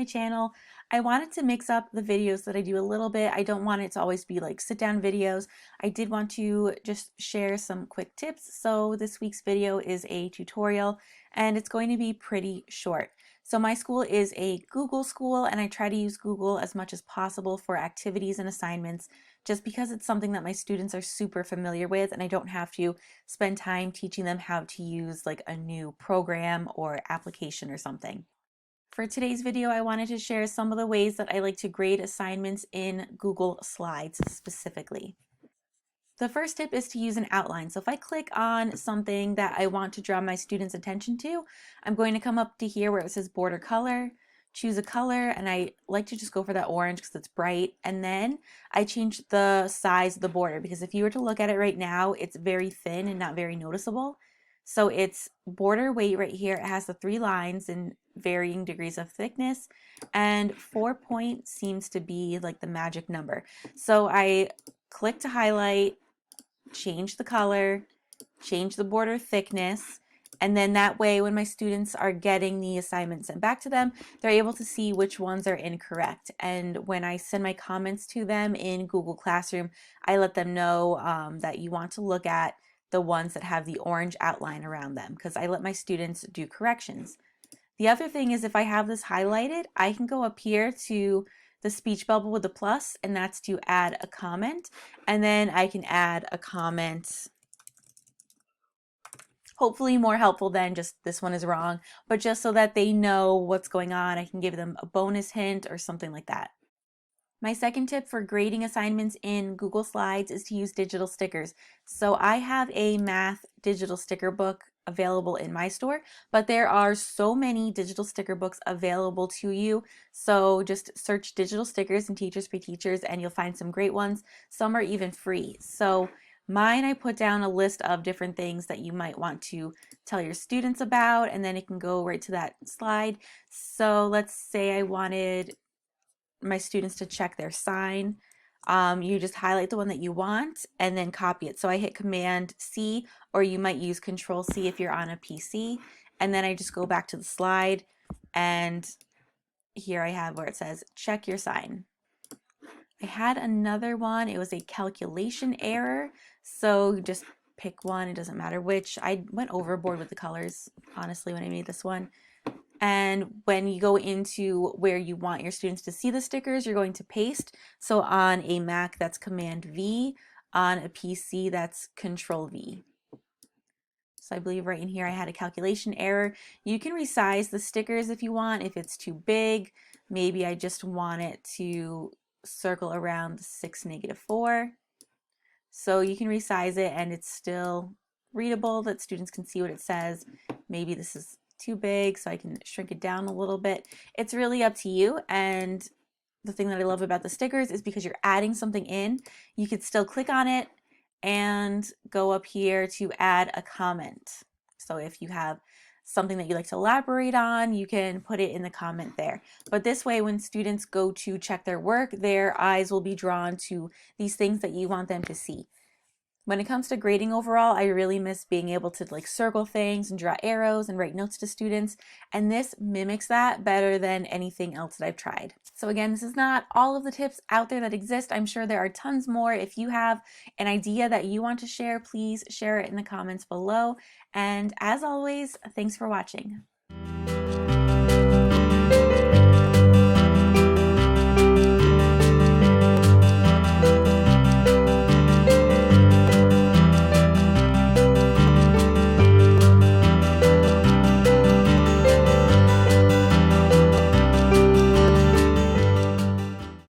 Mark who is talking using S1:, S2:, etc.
S1: my channel. I wanted to mix up the videos that I do a little bit. I don't want it to always be like sit down videos. I did want to just share some quick tips. So this week's video is a tutorial and it's going to be pretty short. So my school is a Google school and I try to use Google as much as possible for activities and assignments just because it's something that my students are super familiar with and I don't have to spend time teaching them how to use like a new program or application or something. For today's video, I wanted to share some of the ways that I like to grade assignments in Google Slides specifically. The first tip is to use an outline. So if I click on something that I want to draw my students' attention to, I'm going to come up to here where it says border color, choose a color, and I like to just go for that orange because it's bright. And then I change the size of the border because if you were to look at it right now, it's very thin and not very noticeable. So it's border weight right here. It has the 3 lines in varying degrees of thickness, and 4 point seems to be like the magic number. So I click to highlight, change the color, change the border thickness, and then that way when my students are getting the assignment sent back to them, they're able to see which ones are incorrect. And when I send my comments to them in Google Classroom, I let them know that you want to look at the ones that have the orange outline around them because I let my students do corrections. The other thing is if I have this highlighted, I can go up here to the speech bubble with the plus, and that's to add a comment. And then I can add a comment, hopefully more helpful than just this one is wrong, but just so that they know what's going on. I can give them a bonus hint or something like that. My second tip for grading assignments in Google Slides is to use digital stickers. So I have a math digital sticker book available in my store, but there are so many digital sticker books available to you. So just search digital stickers and Teachers for Teachers and you'll find some great ones. Some are even free. So mine, I put down a list of different things that you might want to tell your students about, and then it can go right to that slide. So let's say I wanted my students to check their sign. You just highlight the one that you want and then copy it. So I hit Command C, or you might use Control C if you're on a PC. And then I just go back to the slide, and here I have where it says check your sign. I had another one. It was a calculation error. So just pick one. It doesn't matter which. I went overboard with the colors, honestly, when I made this one. And when you go into where you want your students to see the stickers, you're going to paste. So on a Mac, that's Command V. On a PC, that's Control V. So I believe right in here I had a calculation error. You can resize the stickers if you want. If it's too big, maybe I just want it to circle around the 6, -4. So you can resize it and it's still readable, that students can see what it says. Maybe this is too big, so I can shrink it down a little bit. It's really up to you. And the thing that I love about the stickers is because you're adding something in, you could still click on it and go up here to add a comment. So if you have something that you like to elaborate on, you can put it in the comment there. But this way, when students go to check their work, their eyes will be drawn to these things that you want them to see. When it comes to grading overall, I really miss being able to like circle things and draw arrows and write notes to students. And this mimics that better than anything else that I've tried. So again, this is not all of the tips out there that exist. I'm sure there are tons more. If you have an idea that you want to share, please share it in the comments below. And as always, thanks for watching.